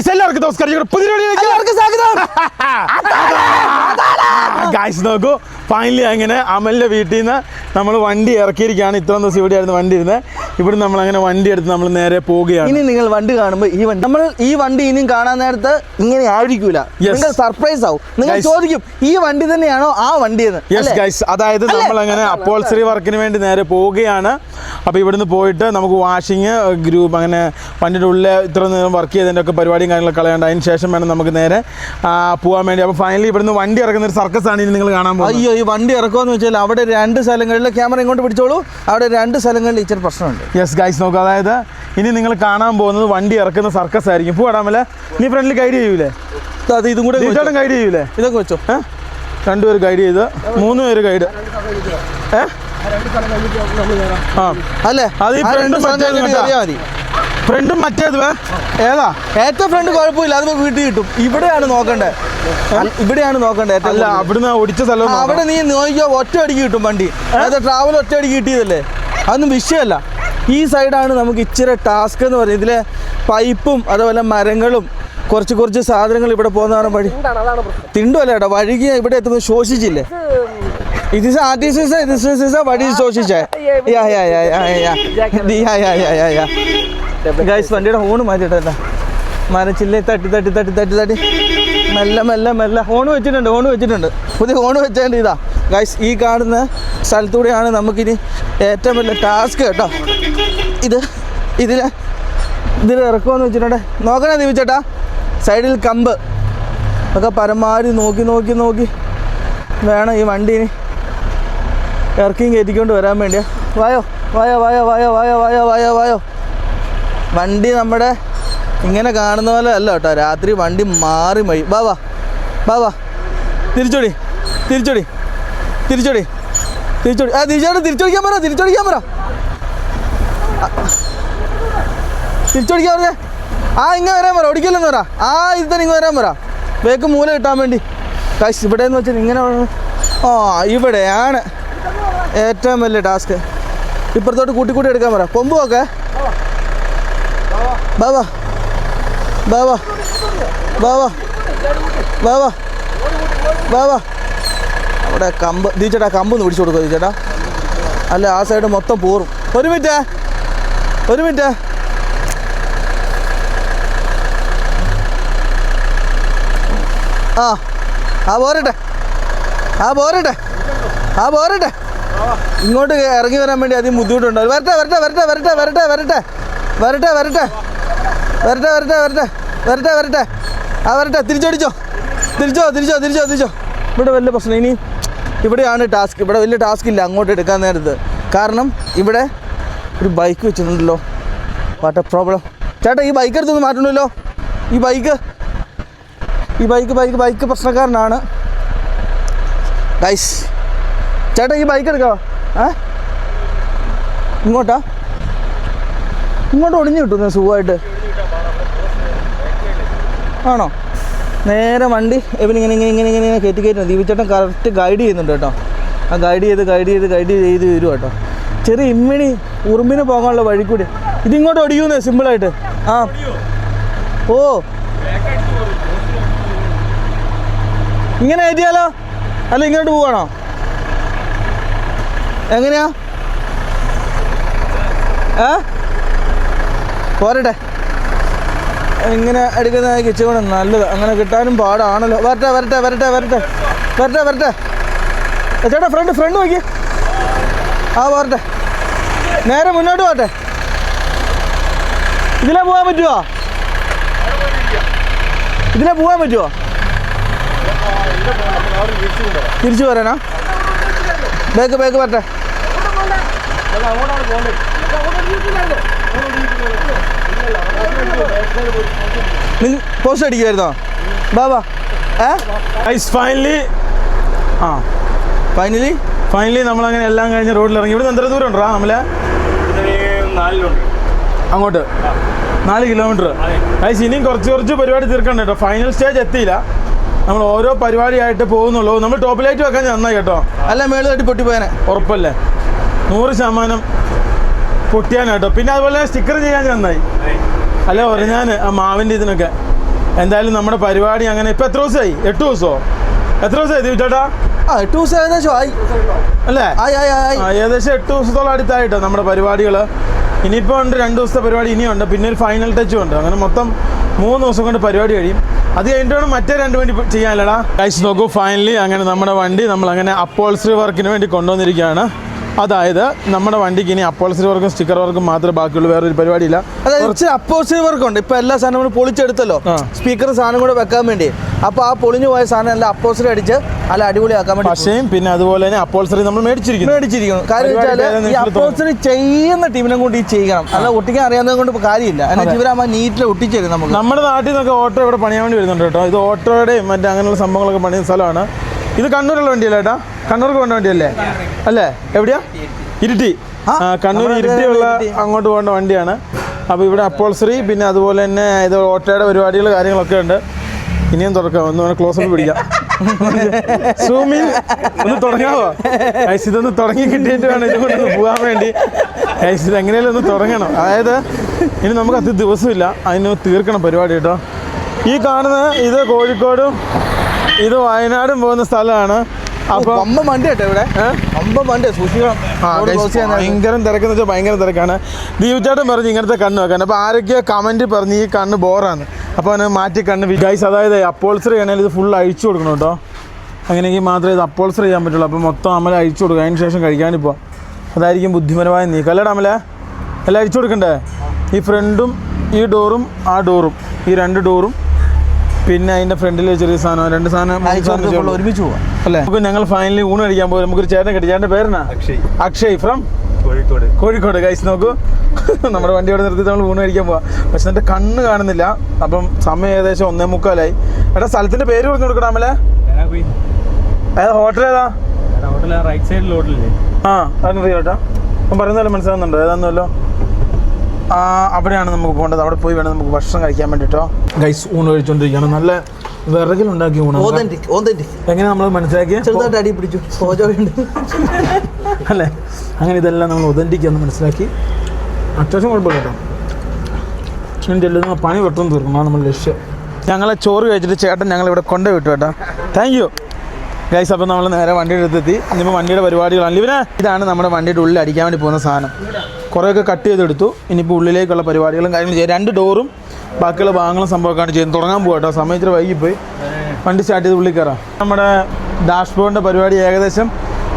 Guys എല്ലാവർക്കും നമസ്കാരം. പുതിയ വീഡിയോയിലേക്ക് സ്വാഗതം. ഗൈസ് നോക്കൂ, ഫൈനലി അങ്ങനെ അമലിൻ്റെ വീട്ടിൽ നിന്ന് നമ്മൾ വണ്ടി ഇറക്കിയിരിക്കുകയാണ്. ഇത്രയും ദിവസം ഇവിടെ ആയിരുന്നു വണ്ടി ഇരുന്നത്. ഇവിടെ നമ്മൾ അങ്ങനെ വണ്ടി എടുത്ത് നമ്മൾ നേരെ പോവുകയാണ്. ഇനി നിങ്ങൾ വണ്ടി കാണുമ്പോൾ നമ്മൾ ഈ വണ്ടി ഇനിയും കാണാൻ നേരത്ത് ഇങ്ങനെ ആയിരിക്കൂല, നിങ്ങൾ സർപ്രൈസ് ആവും. നിങ്ങൾ ചോദിക്കും ഈ വണ്ടി തന്നെയാണോ ആ വണ്ടി എന്ന്. യെസ് ഗൈസ്, അതായത് നമ്മൾ അങ്ങനെ അപ്പോൾസറി വർക്കിന് വേണ്ടി നേരെ പോവുകയാണ്. അപ്പോൾ ഇവിടുന്ന് പോയിട്ട് നമുക്ക് വാഷിങ് ഗ്രൂപ്പ് അങ്ങനെ വണ്ടിയുടെ ഉള്ളിൽ ഇത്ര നേരം വർക്ക് ചെയ്തതിൻ്റെ ഒക്കെ പരിപാടിയും കാര്യങ്ങളൊക്കെ കളയാണ്ട് അതിന് ശേഷം വേണം നമുക്ക് നേരെ പോകാൻ വേണ്ടി. അപ്പോൾ ഫൈനലി ഇവിടുന്ന് വണ്ടി ഇറക്കുന്ന ഒരു സർക്കസ് ആണ് ഇനി നിങ്ങൾ കാണാൻ പോകുന്നത്. അയ്യോ, ഈ വണ്ടി ഇറക്കുമെന്ന് വെച്ചാൽ അവിടെ 2 സ്ഥലങ്ങളിൽ ക്യാമറ ഇങ്ങോട്ട് പിടിച്ചോളൂ, അവിടെ 2 സ്ഥലങ്ങളിൽ ഇച്ചിരി പ്രശ്നമുണ്ട്. യെസ് ഗൈസ് നോക്കുക, അതായത് ഇനി നിങ്ങൾ കാണാൻ പോകുന്നത് വണ്ടി ഇറക്കുന്ന സർക്കസ് ആയിരിക്കും. പോടാമല്ലേ, നീ ഫ്രണ്ടിൽ ഗൈഡ് ചെയ്യൂലേ? അത് ഇതും കൂടെ ഗൈഡ് ചെയ്യൂലേ? ഇതൊക്കെ വെച്ചോ. 2 പേര് ഗൈഡ് ചെയ്ത് 3 പേര് ഗൈഡ്. അല്ലേ, അത് ഈ ഫ്രണ്ടും മറ്റേത് ഏതാ? ഏറ്റവും ഫ്രണ്ട് കുഴപ്പമില്ല, അത് നമുക്ക് വീട്ടിൽ കിട്ടും. ഇവിടെയാണ് നോക്കണ്ടേ, ഇവിടെയാണ് നോക്കണ്ടേ. അല്ല, അവിടുന്ന് ഓടിച്ച സ്ഥലം അവിടെ നീ നോക്കിയോ, ഒറ്റ അടിക്ക് കിട്ടും വണ്ടി. അതായത് ട്രാവൽ ഒറ്റ അടിക്ക് കിട്ടിയതല്ലേ, അതൊന്നും വിഷയമല്ല. ഈ സൈഡാണ് നമുക്ക് ഇച്ചിരി ടാസ്ക് എന്ന് പറയുന്നത്. ഇതിലെ പൈപ്പും അതുപോലെ മരങ്ങളും കുറച്ച് സാധനങ്ങൾ ഇവിടെ പോകുന്നതാണ് വഴി. തിണ്ടുമല്ല കേട്ടോ, വഴുകിയ ഇവിടെ എത്തുന്നത് ശോഷിച്ചില്ലേ. ഇത് വഴി ശോഷിച്ചേ. ഗൈസ് വണ്ടിയുടെ ഹോണ് മാറ്റിയിട്ടല്ല, മരച്ചില്ലേ തട്ടി മെല്ലെ ഹോണ് വെച്ചിട്ടുണ്ട്. പുതിയ ഹോണ് വെച്ചേണ്ട ഇതാ ഗൈസ്. ഈ കാണുന്ന സ്ഥലത്തൂടെയാണ് നമുക്കിനി ഏറ്റവും വലിയ ടാസ്ക് കേട്ടോ. ഇതിൽ ഇറക്കുമെന്ന് വെച്ചിട്ടുണ്ടെ നോക്കണേ ദീപിച്ചേട്ടാ. സൈഡിൽ കമ്പ് ഒക്കെ പരമാവധി നോക്കി വേണം ഈ വണ്ടീന് ഇറക്കിയും കയറ്റിക്കൊണ്ട് വരാൻ വേണ്ടിയാ. വായോ. വണ്ടി നമ്മുടെ ഇങ്ങനെ കാണുന്ന പോലെ അല്ല കേട്ടോ, രാത്രി വണ്ടി മാറി മഴി. ബാവാ തിരിച്ചോടി. തിരിച്ചോടിക്കാൻ പറ. തിരിച്ചോടിക്കാൻ പറഞ്ഞേ. ഇങ്ങനെ വരാൻ പറ, ഓടിക്കല്ലെന്ന് പറ. ഇത് തന്നെ ഇങ്ങനെ വരാൻ പറ, വേക്ക് മൂല കിട്ടാൻ വേണ്ടി. കാശ് ഇവിടെ എന്ന് വെച്ചാൽ ഇങ്ങനെ ഇവിടെയാണ് ഏറ്റവും വലിയ ടാസ്ക്. ഇപ്പുറത്തോട്ട് കൂട്ടി എടുക്കാൻ പറ. കൊമ്പ് നോക്കെ. ബാവാ അവിടെ കമ്പ്. ദീച്ചേട്ടാ കമ്പൊന്ന് പിടിച്ചു കൊടുക്കുക ദീച്ചേട്ടാ, അല്ല ആ സൈഡ് മൊത്തം പോറും. ഒരു മിനിറ്റ് പോരട്ടെ. ഇങ്ങോട്ട് ഇറങ്ങി വരാൻ വേണ്ടി അധികം ബുദ്ധിമുട്ടുണ്ട്. വരട്ടെ. തിരിച്ചോ. ഇവിടെ വലിയ പ്രശ്നം. ഇനി ഇവിടെയാണ് ടാസ്ക്. ഇവിടെ വലിയ ടാസ്ക് ഇല്ല അങ്ങോട്ട് എടുക്കാൻ നേരത്ത്. കാരണം ഇവിടെ ഒരു ബൈക്ക് വെച്ചിട്ടുണ്ടല്ലോ. What A problem. ചേട്ടാ, ഈ ബൈക്ക് എടുത്തൊന്ന് മാറ്റണമല്ലോ. ഈ ബൈക്ക് പ്രശ്നക്കാരനാണ് ഗൈസ്. ചേട്ടാ, ഈ ബൈക്ക് എടുക്കാവോ? ഇങ്ങോട്ട് ഒടിഞ്ഞു കിട്ടുന്നു സുഖമായിട്ട്. ആണോ? നേരെ വണ്ടി ഇവനിങ്ങനെ കയറ്റി ദീപിച്ചേട്ടൻ കറക്റ്റ് ഗൈഡ് ചെയ്യുന്നുണ്ട് കേട്ടോ. ആ ഗൈഡ് ചെയ്ത് വരും കേട്ടോ. ചെറിയ ഇമ്മിണി ഉറുമ്പിന് പോകാനുള്ള വഴി കൂടി ഇതിങ്ങോട്ട് ഒടിയൂന്നേ സിമ്പിളായിട്ട്. ഇങ്ങനെ കയറ്റിയാലോ, അല്ല ഇങ്ങോട്ട് പോവാണോ? എങ്ങനെയാ? പോരട്ടെ. ഇങ്ങനെ എടുക്കുന്ന കിച്ചുകൊണ്ട് നല്ലത്. അങ്ങനെ കിട്ടാനും പാടാണല്ലോ. വരട്ടെ. ചേട്ടാ ഫ്രണ്ട് നോക്കി. പോരട്ടെ, നേരെ മുന്നോട്ട് പോട്ടെ. ഇതിലെ പോകാൻ പറ്റുമോ? തിരിച്ചു വരാനാ? ബേക്ക് വരട്ടെ. പോസ്റ്റ് അടിക്കുമായിരുന്നോ? ബാബാ ഫൈനലി നമ്മളങ്ങനെ എല്ലാം കഴിഞ്ഞ് റോഡിൽ ഇറങ്ങി. ഇവിടെ എത്ര ദൂരം ഉണ്ടോ? നമ്മളെ അങ്ങോട്ട് 4 കിലോമീറ്റർ. ഇനിയും കുറച്ച് പരിപാടി തീർക്കണ്ട കേട്ടോ. ഫൈനൽ സ്റ്റേജ് എത്തിയില്ല. നമ്മൾ ഓരോ പരിപാടിയായിട്ട് പോകുന്നുള്ളൂ. നമ്മൾ ടോപ്പ് ലൈറ്റ് വെക്കാൻ നന്നായി കേട്ടോ. അല്ല, മേളിൽ തട്ടി പൊട്ടിപ്പോയാനെ ഉറപ്പല്ലേ? 100% പൊട്ടിയാനാട്ടോ. പിന്നെ അതുപോലെ സ്റ്റിക്കർ ചെയ്യാൻ നന്നായി. അല്ല പറഞ്ഞാൽ ആ മാവിൻ്റെ ഇതിനൊക്കെ എന്തായാലും നമ്മുടെ പരിപാടി അങ്ങനെ ഇപ്പം എത്ര ദിവസമായി? 8 ദിവസമോ? എത്ര ദിവസമായി ദീപു ചേട്ടാ? 8 ദിവസം ഏകദേശം ആയി അല്ലേ? ഏകദേശം 8 ദിവസത്തോളം അടുത്തായിട്ടോ നമ്മുടെ പരിപാടികൾ. ഇനിയിപ്പോൾ ഉണ്ട് 2 ദിവസത്തെ പരിപാടി ഇനിയുണ്ട്, പിന്നെ ഒരു ഫൈനൽ ടച്ചും ഉണ്ട്. അങ്ങനെ മൊത്തം 3 ദിവസം കൊണ്ട് പരിപാടി കഴിയും. അത് കഴിഞ്ഞിട്ട് വേണം മറ്റേ 2 വണ്ടി ചെയ്യാനല്ലടാ. ഗൈസ് നോക്കൂ, ഫൈനലി അങ്ങനെ നമ്മുടെ വണ്ടി നമ്മളങ്ങനെ അപ്പോൾസറി വർക്കിന് വേണ്ടി കൊണ്ടുവന്നിരിക്കുകയാണ്. അതായത് നമ്മുടെ വണ്ടിക്ക് ഇനി അപ്പോൾസറി വർക്കും സ്റ്റിക്കർ വർക്കും മാത്രമേ ബാക്കിയുള്ളൂ, വേറൊരു പരിപാടിയില്ല. അതായത് കുറച്ച് അപ്പോൾസറി വർക്ക് ഉണ്ട്. ഇപ്പൊ എല്ലാ സാധനങ്ങളും പൊളിച്ചെടുത്തല്ലോ, സ്പീക്കർ സാധനം കൂടെ വെക്കാൻ വേണ്ടി. അപ്പൊ ആ പൊളിഞ്ഞു പോയ സാധനം എല്ലാം അപ്പോൾസറി അടിച്ച് നല്ല അടിപൊളിയാക്കാൻ വേണ്ടി. പക്ഷേയും പിന്നെ അതുപോലെ തന്നെ അപ്പോൾസറി നമ്മൾ മേടിച്ചിരിക്കുന്നു. കാര്യം വെച്ചാൽ ഈ അപ്പോൾസറി ചെയ്യുന്ന ടീമിനെ കൊണ്ട് ഈ ചെയ്യണം, അല്ല ഒട്ടിക്കാൻ അറിയാവുന്നത് കൊണ്ട് കാര്യമില്ല. എന്നിട്ട് ഇവരാകുമ്പോൾ നീറ്റിൽ ഒട്ടിച്ചേരും. നമുക്ക് നമ്മുടെ നാട്ടിൽ നിന്നൊക്കെ ഓട്ടോ ഇവിടെ പണിയാൻ വേണ്ടി വരുന്നുണ്ട് കേട്ടോ. ഇത് ഓട്ടോയുടെയും മറ്റേ അങ്ങനെയുള്ള സംഭവങ്ങളൊക്കെ പണിയുന്ന സ്ഥലമാണ്. ഇത് കണ്ണൂരുള്ള വണ്ടിയല്ലേ ഏട്ടാ? കണ്ണൂർക്ക് പോകേണ്ട വണ്ടിയല്ലേ? അല്ലേ? എവിടെയാ? ഇരിട്ടി. കണ്ണൂർ ഇരിട്ടിയുള്ള അങ്ങോട്ട് പോകേണ്ട വണ്ടിയാണ്. അപ്പോൾ ഇവിടെ അപ്പോൾസറി പിന്നെ അതുപോലെ തന്നെ ഇത് ഓട്ടോയുടെ പരിപാടികൾ കാര്യങ്ങളൊക്കെ ഉണ്ട്. ഇനിയും തുറക്കാം, ഒന്ന് ക്ലോസ് അപ്പ് പിടിക്കാം. സൂമിൽ ഒന്ന് തുടങ്ങാവോ? ഐസ് ഇതൊന്ന് തുടങ്ങി കിട്ടിയിട്ട് വേണം ഇതുകൊണ്ടൊന്ന് പോകാൻ വേണ്ടി. ഐസ് ഇത് എങ്ങനെയാലും ഒന്ന് തുടങ്ങണം. അതായത് ഇനി നമുക്ക് അത്ര ദിവസമില്ല, അതിന് തീർക്കണം പരിപാടി കേട്ടോ. ഈ കാണുന്ന ഇത് കോഴിക്കോടും ഇത് വയനാടും പോകുന്ന സ്ഥലമാണ്. അപ്പോൾ വണ്ടി കേട്ടോ ഇവിടെ, വണ്ടി സൂക്ഷിക്കണം. ഭയങ്കര തിരക്കെന്ന് വെച്ചാൽ ഭയങ്കര തിരക്കാണ്. ദീപചേട്ടൻ പറഞ്ഞു ഇങ്ങനത്തെ കണ്ണ് വെക്കാൻ. അപ്പോൾ ആരൊക്കെയോ കമൻറ്റ് പറഞ്ഞ് ഈ കണ്ണ് ബോറാണ്, അപ്പോൾ അവന് മാറ്റി കണ്ണ് ഗൈസ്. അതായത് അപ്പോൾസറി ആണെങ്കിൽ ഇത് ഫുൾ അഴിച്ചു കൊടുക്കണം കേട്ടോ. അങ്ങനെയെങ്കിൽ മാത്രമേ ഇത് അപ്പോൾസറി ചെയ്യാൻ പറ്റുള്ളൂ. അപ്പോൾ മൊത്തം അമല അഴിച്ചു കൊടുക്കുക, അതിന് ശേഷം കഴിക്കാനിപ്പോൾ അതായിരിക്കും ബുദ്ധിപരമായ നീക്കം അല്ലേടാ അമല? എല്ലാം അഴിച്ചു കൊടുക്കണ്ടേ? ഈ ഫ്രണ്ടും ഈ ഡോറും ആ ഡോറും, ഈ 2 ഡോറും പിന്നെ അതിൻ്റെ ഫ്രണ്ടിൽ ചെറിയ സാധനം 2 സാധനം ഒരുമിച്ച് പോവാം അല്ലേ? നമുക്ക് ഞങ്ങൾ ഫൈനലി ഊണ് കഴിക്കാൻ പോകും. നമുക്കൊരു ചേട്ടൻ കിട്ടി. ചേട്ടൻ്റെ പേരെന്നാ? അക്ഷയ് ഫ്രം കോഴിക്കോട്. ഗൈസ് നോക്കൂ, നമ്മുടെ വണ്ടി അവിടെ നിർത്തി നമ്മൾ ഊണ് കഴിക്കാൻ പോവാം. പക്ഷെ എൻ്റെ കണ്ണ് കാണുന്നില്ല. അപ്പം സമയം ഏകദേശം 1:45. എടാ സ്ഥലത്തിൻ്റെ പേര് പറഞ്ഞു കൊടുക്കണം അമലെ. ഹോട്ടൽ ഏതാ? റൈറ്റ് സൈഡിൽ ഹോട്ടലില്ലേ? അതറിയോ ചേട്ടാ? അപ്പം പറയുന്നല്ലോ മനസ്സിലാകുന്നുണ്ടോ? ഏതാണെന്നല്ലോ അവിടെയാണ് നമുക്ക് പോകേണ്ടത്. അവിടെ പോയി വേണം നമുക്ക് ഭക്ഷണം കഴിക്കാൻ വേണ്ടിട്ടോ. ഗൈസ് ഊണ് കഴിച്ചുകൊണ്ടിരിക്കുകയാണ്. നല്ല വിറകിലുണ്ടാക്കി ഊണ്. എങ്ങനെ നമ്മൾ മനസ്സിലാക്കിയ ചെറുതായിട്ട് അടി പിടിച്ചു അല്ലേ? അങ്ങനെ ഇതെല്ലാം നമ്മൾ ഒതന്റിക്കാന്ന് മനസ്സിലാക്കി. അത്യാവശ്യം കുഴപ്പമില്ല കേട്ടോ. ഇതിൻ്റെ എല്ലാം പണി പെട്ടെന്ന് തീർക്കണം, നമ്മൾ ലക്ഷ്യം. ഞങ്ങളെ ചോറ് കഴിച്ചിട്ട് ചേട്ടൻ ഞങ്ങളിവിടെ കൊണ്ടുപോയി കേട്ടോ. Thank you guys. അപ്പോൾ നമ്മൾ നേരെ വണ്ടിയുടെ അടുത്തെത്തി. ഇനിയിപ്പോൾ വണ്ടിയുടെ പരിപാടികളാണ്. ഇതാണ് നമ്മുടെ വണ്ടിയുടെ ഉള്ളിൽ അടിക്കാൻ വേണ്ടി പോകുന്ന സാധനം. കുറേയൊക്കെ കട്ട് ചെയ്തെടുത്തു. ഇനിയിപ്പോൾ ഉള്ളിലേക്കുള്ള പരിപാടികളും കാര്യങ്ങളും ചെയ്യാം. 2 ഡോറും ബാക്കിയുള്ള ഭാഗങ്ങളും സംഭവമൊക്കെയാണ് ചെയ്യുന്നത്. തുടങ്ങാൻ പോകാം കേട്ടോ. സമയത്തിന് വൈകിപ്പോയി. വണ്ടി സ്റ്റാർട്ട് ചെയ്ത് ഉള്ളിൽ കയറാം. നമ്മുടെ ഡാഷ്ബോർഡിൻ്റെ പരിപാടി ഏകദേശം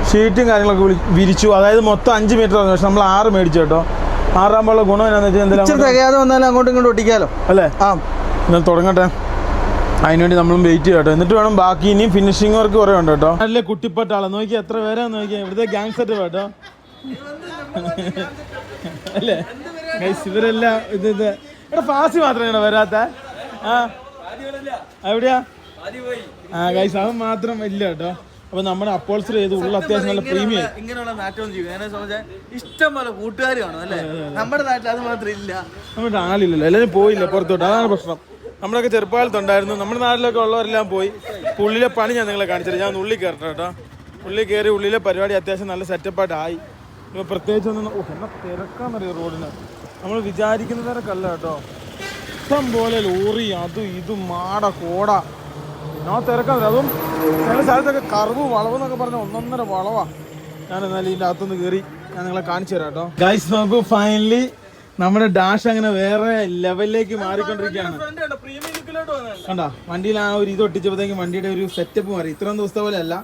ഷീറ്റും കാര്യങ്ങളൊക്കെ വിരിച്ചു. അതായത് മൊത്തം 5 മീറ്റർ പറഞ്ഞു. പക്ഷെ നമ്മൾ 6 മേടിച്ചു കേട്ടോ. 6 ഗുണം എന്നാന്ന് വെച്ചാൽ എന്തെങ്കിലും തികയാതെ വന്നാലും അങ്ങോട്ടും ഇങ്ങോട്ടും ഒട്ടിക്കാലോ അല്ലേ? എന്നാൽ തുടങ്ങട്ടെ. അതിനുവേണ്ടി നമ്മളും വെയിറ്റ് ചെയ്യാം കേട്ടോ. എന്നിട്ട് വേണം ബാക്കി ഇനിയും ഫിനിഷിംഗ് വർക്ക് കുറേ ഉണ്ട് കേട്ടോ. നല്ല കുട്ടിപ്പട്ടാളെ നോക്കിയാൽ എത്ര പേരാന്ന് നോക്കിയാൽ ഇവിടുത്തെ ഗ്യാങ് സെറ്റ് കേട്ടോ അല്ലേ? ഇവരെല്ലാം ഇത് ഇവിടെ ഫാസി മാത്രമേ വരാത്ത. എവിടെയാ? ഗൈസ് അവൻ മാത്രം ഇല്ല കേട്ടോ. അപ്പൊ നമ്മുടെ അപ്പോൾസറി ചെയ്ത് ഉള്ള അത്യാവശ്യം നല്ല പ്രീമിയം ഇങ്ങനെയുള്ള നാറ്റവും ഇഷ്ടം പോലെ കൂട്ടുകാർ കാണും അല്ലേ? നമ്മുടെ നാട്ടിൽ അത് മാത്രം ഇല്ല. നമ്മുടെ ആളില്ലല്ലോ, എല്ലാവരും പോയില്ല പുറത്തോട്ട്. അതാണ് പ്രശ്നം. നമ്മളൊക്കെ ചെറുപ്പകാലത്തുണ്ടായിരുന്നു. നമ്മുടെ നാട്ടിലൊക്കെ ഉള്ളവരെല്ലാം പോയി. ഉള്ളിലെ പണി ഞാൻ നിങ്ങളെ കാണിച്ചിട്ട് ഞാൻ ഉള്ളിൽ കയറട്ടെ കേട്ടോ. ഉള്ളിൽ കയറി ഉള്ളിലെ പരിപാടി അത്യാവശ്യം നല്ല സെറ്റപ്പായിട്ടായി. ഇപ്പോൾ പ്രത്യേകിച്ച് ഒന്നും എന്നാ തിരക്കാന്നറിയോ റോഡിന്. നമ്മൾ വിചാരിക്കുന്ന തിരക്കല്ല കേട്ടോ. ഇഷ്ടം പോലെ ലോറി അതും ഇതും മാട കോട ഞാൻ തിരക്കാന്നില്ല. അതും ചില സ്ഥലത്തൊക്കെ കർവ് വളവെന്നൊക്കെ പറഞ്ഞ 1.5 വളവാ. ഞാൻ എന്നാലും ഇതിൻ്റെ അകത്തുനിന്ന് കയറി ഞാൻ നിങ്ങളെ കാണിച്ചു തരാം കേട്ടോ. ഗൈസ് നോക്കൂ, ഫൈനലി നമ്മുടെ ഡാഷ് അങ്ങനെ വേറെ ലെവലിലേക്ക് മാറിക്കൊണ്ടിരിക്കുകയാണ്. കണ്ടോ വണ്ടിയിൽ ആ ഒരു ഇത് ഒട്ടിച്ചപ്പോഴത്തേക്കും വണ്ടിയുടെ ഒരു സെറ്റപ്പ് മാറി. ഇത്രയും ദിവസത്തെ പോലെ അല്ല.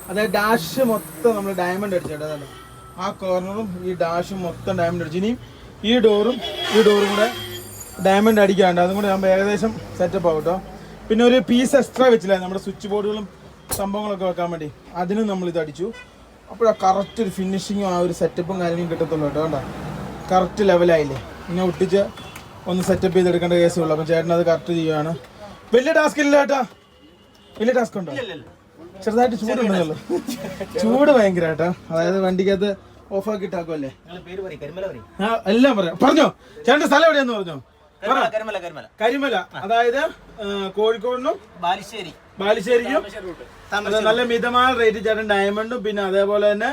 അതായത് ഡാഷ് മൊത്തം നമ്മൾ ഡയമണ്ട് അടിച്ചേട്ടോ. അതല്ല ആ കോർണറും ഈ ഡാഷും മൊത്തം ഡയമണ്ട് അടിച്ചു. ഇനിയും ഈ ഡോറും കൂടെ ഡയമണ്ട് അടിക്കാണ്ട് അതും കൂടെ ആകുമ്പോൾ ഏകദേശം സെറ്റപ്പ് ആവും കേട്ടോ. പിന്നെ ഒരു പീസ് എക്സ്ട്രാ വെച്ചില്ല നമ്മുടെ സ്വിച്ച് ബോർഡുകളും സംഭവങ്ങളൊക്കെ വെക്കാൻ വേണ്ടി. അതിനും നമ്മളിത് അടിച്ചു. അപ്പോഴാ കറക്റ്റ് ഒരു ഫിനിഷിങ്ങും ആ ഒരു സെറ്റപ്പും കാര്യങ്ങളും കിട്ടത്തുള്ളൂ കേട്ടോ. കണ്ടോ കറക്റ്റ് ലെവലായില്ലേ. പിന്നെ ഒട്ടിച്ച് ഒന്ന് സെറ്റപ്പ് ചെയ്തെടുക്കേണ്ട കേസേ ഉള്ളൂ. അപ്പം ചേട്ടൻ അത് കറക്റ്റ് ചെയ്യുകയാണ്. വലിയ ടാസ്ക് ഇല്ല ചേട്ടാ? വലിയ ടാസ്ക് ഉണ്ടോ? ചെറുതായിട്ട് ചൂടുണ്ടല്ലോ. ചൂട് ഭയങ്കര കേട്ടോ. അതായത് വണ്ടിക്കകത്ത് ഓഫാക്കി ഇട്ടാക്കുമല്ലേ? എല്ലാം പറയാം. പറഞ്ഞോ ചേട്ടൻ്റെ സ്ഥലം എവിടെയാന്ന് പറഞ്ഞോ? കരിമല. അതായത് കോഴിക്കോടിനും ബാലുശ്ശേരിക്കും നല്ല മിതമായ റേറ്റ് ചേട്ടൻ ഡയമണ്ടും പിന്നെ അതേപോലെ തന്നെ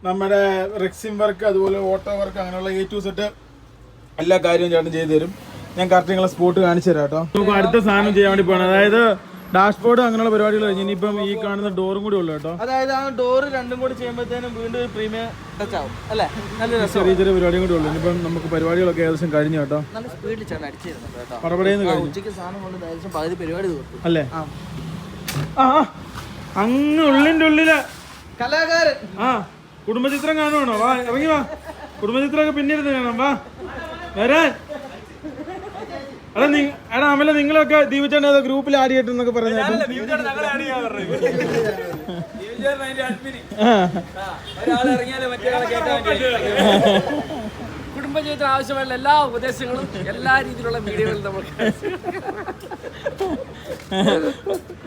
നമ്മുടെ റെക്സിം വർക്ക് അതുപോലെ ഓട്ടോ വർക്ക് അങ്ങനെയുള്ള A to Z എല്ലാ കാര്യവും ചേട്ടൻ ചെയ്തു തരും. ഞാൻ കറക്റ്റ് നിങ്ങളെ സ്പോട്ട് കാണിച്ചു തരാം കേട്ടോ. നമുക്ക് അടുത്ത സാധനം ചെയ്യാൻ വേണ്ടി പോകണം. അതായത് ഡാഷ്ബോർഡ് അങ്ങനെയുള്ള പരിപാടികൾ കഴിഞ്ഞ് ഇനിയിപ്പം ഈ കാണുന്ന ഡോറും കൂടി ഉള്ളു കേട്ടോ. അതായത് ആ ഡോറ് രണ്ടും കൂടി ചെയ്യുമ്പോഴത്തേനും വീണ്ടും ഒരു പ്രീമിയം ടച്ച് ആവും അല്ലേ? നല്ല രസം. ചെറിയ ചെറിയ പരിപാടിയും കൂടി ഉള്ളു. ഇനിയിപ്പം നമുക്ക് പരിപാടികളൊക്കെ ഏകദേശം കഴിഞ്ഞു കേട്ടോ. നല്ല സ്പീഡിൽ ചേട്ടൻ അടിച്ചിരുന്നത് കേട്ടോ. പടപടയെന്ന് കഴിഞ്ഞു ഉച്ചയ്ക്ക് സാധനം കൊണ്ട് ഏകദേശം പകുതി പരിപാടി തീർത്തു അല്ലേ? ആ അങ്ങ് ഉള്ളിൻ്റെ ഉള്ളില് കലാകാരൻ. ആ കുടുംബചിത്രം കാണുവാണോ? വാ ഇറങ്ങി വാ. കുടുംബചിത്രമൊക്കെ പിന്നിരുന്ന് കാണാം. വാ വരാൻ. എടാ അമല നിങ്ങളൊക്കെ ദീപിച്ചേട്ടൻ ഏതോ ഗ്രൂപ്പിൽ ആഡ് ചെയ്തിട്ടെന്നൊക്കെ പറഞ്ഞു. കുടുംബജീവിതത്തിന് ആവശ്യമുള്ള എല്ലാ ഉപദേശങ്ങളും എല്ലാ രീതിയിലുള്ള വീഡിയോകളും നമുക്ക്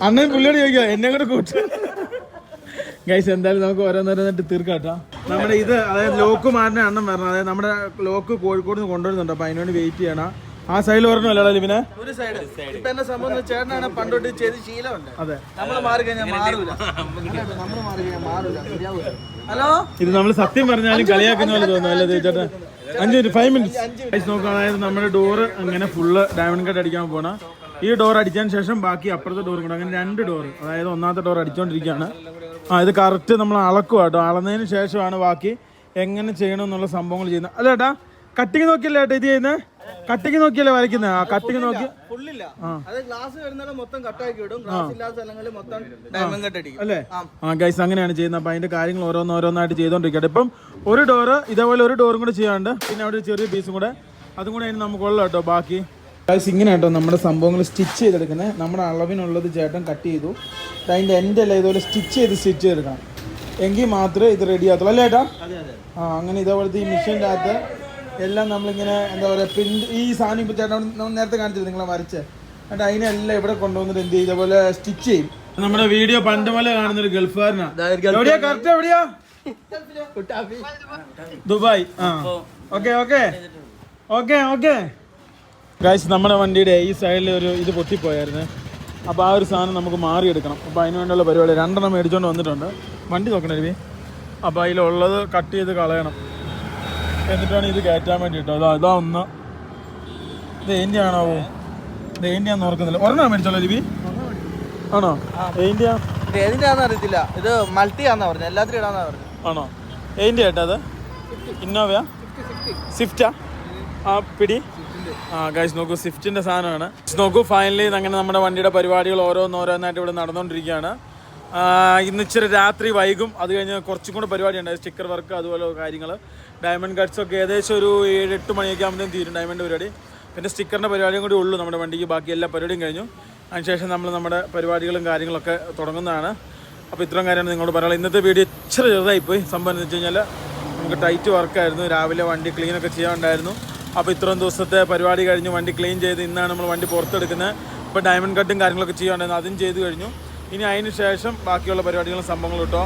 അണ്ണൻ പുള്ളിയോട് ചോദിക്കാം എന്നെ കൂടെ കൂട്ടു. ഗൈസ് എന്തായാലും നമുക്ക് ഓരോന്നോരോന്നായിട്ട് തീർക്കാട്ടോ. നമ്മുടെ ഇത് അതായത് ലോക്ക് മാറിന അണ്ണൻ വരണം. അതായത് നമ്മുടെ ലോക്ക് കോഴിക്കോട് നിന്ന് കൊണ്ടുവരുന്നുണ്ട്. അപ്പൊ അതിനുവേണ്ടി വെയിറ്റ് ചെയ്യണം. ആ സൈഡിൽ ഓർമ്മല്ലോ ലിവിനെ? ഒരു സൈഡ് ഇപ്പൊ എന്നെ സംഭവം ചേട്ടനാണ് പണ്ടോട്ട് ചെയ്ത് ശീലമുണ്ട്. അതെ നമ്മൾ മാറി കഴിഞ്ഞാൽ മാറൂല. നമ്മൾ മാറി കഴിഞ്ഞാൽ മാറൂല. ഹലോ, ഇത് നമ്മൾ സത്യം പറഞ്ഞാലും കളിയാക്കുന്ന പോലെ തോന്നുന്നു അല്ലേ ചേട്ടാ? 5 മിനിറ്റ്സ് നോക്കാം. അതായത് നമ്മുടെ ഡോറ് അങ്ങനെ ഫുള്ള് ഡയമണ്ട് കട്ട് അടിക്കാൻ പോകണം. ഈ ഡോർ അടിച്ചതിന് ശേഷം ബാക്കി അപ്പുറത്തെ ഡോറും കൂടെ അങ്ങനെ 2 ഡോറ്. അതായത് ഒന്നാമത്തെ ഡോർ അടിച്ചുകൊണ്ടിരിക്കുകയാണ്. ഇത് കറക്റ്റ് നമ്മൾ അളക്കുക കേട്ടോ. അളന്നതിന് ശേഷമാണ് ബാക്കി എങ്ങനെ ചെയ്യണമെന്നുള്ള സംഭവങ്ങൾ ചെയ്യുന്നത്. അല്ല ചേട്ടാ കട്ടിങ് നോക്കിയല്ലേ ചേട്ടാ ഇത് ചെയ്യുന്നത്? കട്ടിങ് നോക്കിയല്ലേ വരയ്ക്കുന്നത്? ആ കട്ടിങ് നോക്കി ഫുള്ളില്ല. അത് ഗ്ലാസ് വരുന്നതിന് മൊത്തം കട്ടാക്കി വിടും. ഗ്ലാസ് ഇല്ലാത്ത സ്ഥലങ്ങളിൽ മൊത്തം ഡയമണ്ട് കട്ട് അടിക്കും അല്ലേ? ആ ഗൈസ് അങ്ങനെയാണ് ചെയ്യുന്നത്. അപ്പം അതിന്റെ കാര്യങ്ങൾ ഓരോന്നായിട്ട് ചെയ്തുകൊണ്ടിരിക്കട്ടെ. ഇപ്പം ഒരു ഡോറ് ഇതേപോലെ ഒരു ഡോറും കൂടെ ചെയ്യാണ്ട് പിന്നെ അവിടെ ഒരു ചെറിയ പീസും കൂടെ അതും കൂടെ അതിന് നമുക്കുള്ള കേട്ടോ. ബാക്കി ഗൈസ് ഇങ്ങനെ കേട്ടോ നമ്മുടെ സംഭവങ്ങൾ സ്റ്റിച്ച് ചെയ്തെടുക്കുന്നത്. നമ്മുടെ അളവിനുള്ളത് ചേട്ടൻ കട്ട് ചെയ്തു. അതിൻ്റെ എൻ്റെ അല്ല ഇതുപോലെ സ്റ്റിച്ച് ചെയ്തെടുക്കണം. എങ്കിൽ മാത്രമേ ഇത് റെഡി ആകത്തുള്ളൂ അല്ലേ ചേട്ടാ? ആ അങ്ങനെ ഇതേപോലത്തെ ഈ മെഷീൻ്റെ അകത്ത് എല്ലാം നമ്മളിങ്ങനെ എന്താ പറയുക ഈ സാധനം ഇപ്പോൾ ചേട്ടൻ നേരത്തെ കാണിച്ചില്ല നിങ്ങളെ വരച്ച്. എന്നിട്ട് അതിനെല്ലാം ഇവിടെ കൊണ്ടുവന്നിട്ട് എന്ത് ചെയ്യും ഇതേപോലെ സ്റ്റിച്ച് ചെയ്യും. നമ്മുടെ വീഡിയോ പണ്ട് പോലെ കാണുന്നൊരു ഗൾഫുകാരനാ. കറക്റ്റ് എവിടെയാ? ദുബായ്. ആ okay okay okay okay guys നമ്മുടെ വണ്ടിയുടെ ഈ സൈഡിൽ ഒരു ഇത് പൊട്ടിപ്പോയായിരുന്നു. അപ്പോൾ ആ ഒരു സാധനം നമുക്ക് മാറിയെടുക്കണം. അപ്പോൾ അതിന് വേണ്ടിയുള്ള പരിപാടി 2 മേടിച്ചുകൊണ്ട് വന്നിട്ടുണ്ട്. വണ്ടി നോക്കണേ രവി. അപ്പോൾ അതിലുള്ളത് കട്ട് ചെയ്ത് കളയണം. എന്നിട്ടാണ് ഇത് കയറ്റാൻ വേണ്ടി കേട്ടോ. അതാ ഒന്ന് ഇത് എൻ്റെ ആണോ? ഇത് എൻ്റെ ആണെന്ന് ഓർക്കുന്നില്ല. ഒരെണ്ണം മേടിച്ചോളൂ രവി. ആണോ? എൻ്റെ ഏതിന്റെ ആണെന്ന് അറിയത്തില്ല. ഇത് മൾട്ടി ആണെന്നാ പറഞ്ഞത്. എല്ലാത്തിനും ഇടാന്നാ പറഞ്ഞത്. ആണോ? എൻ്റെ ചേട്ടാ അത് ഇന്നോവയാ സ്വിഫ്റ്റാ? ആ പിടി. ആ ഗൈസ് നോക്കൂ സ്വിഫ്റ്റിൻ്റെ സാധനമാണ്. നോക്കൂ ഫൈനലി അങ്ങനെ നമ്മുടെ വണ്ടിയുടെ പരിപാടികൾ ഓരോന്നായിട്ട് ഇവിടെ നടന്നുകൊണ്ടിരിക്കുകയാണ്. ഇന്ന് ഇച്ചിരി രാത്രി വൈകും. അത് കഴിഞ്ഞ് കുറച്ചും കൂടെ പരിപാടി ഉണ്ട്. സ്റ്റിക്കർ വർക്ക് അതുപോലെ കാര്യങ്ങൾ. ഡയമണ്ട് കട്ട്സ് ഒക്കെ ഏകദേശം ഒരു 7-8 മണിയൊക്കെ ആകുമ്പോഴത്തേക്കും തീരും ഡയമണ്ട് പരിപാടി. പിന്നെ സ്റ്റിക്കറിൻ്റെ പരിപാടിയും കൂടി ഉള്ളൂ നമ്മുടെ വണ്ടിക്ക്. ബാക്കി എല്ലാ പരിപാടിയും കഴിഞ്ഞു. അതിനുശേഷം നമ്മൾ നമ്മുടെ പരിപാടികളും കാര്യങ്ങളൊക്കെ തുടങ്ങുന്നതാണ്. അപ്പോൾ ഇത്രയും കാര്യമാണ് നിങ്ങളോട് പറയാനുള്ളത്. ഇന്നത്തെ വീഡിയോ ഇച്ചിരി ചെറുതായിപ്പോയി. സംഭവം എന്ന് വെച്ച് കഴിഞ്ഞാൽ നമുക്ക് ടൈറ്റ് വർക്കായിരുന്നു. രാവിലെ വണ്ടി ക്ലീനൊക്കെ ചെയ്യാനുണ്ടായിരുന്നു. അപ്പോൾ ഇത്രയും ദിവസത്തെ പരിപാടി കഴിഞ്ഞ് വണ്ടി ക്ലീൻ ചെയ്ത് ഇന്നാണ് നമ്മൾ വണ്ടി പുറത്തെടുക്കുന്നത്. ഇപ്പോൾ ഡയമണ്ട് കട്ടും കാര്യങ്ങളൊക്കെ ചെയ്യാനുണ്ടായിരുന്നു. അതും ചെയ്ത് കഴിഞ്ഞു. ഇനി അതിന് ശേഷം ബാക്കിയുള്ള പരിപാടികളും സംഭവങ്ങളും കേട്ടോ.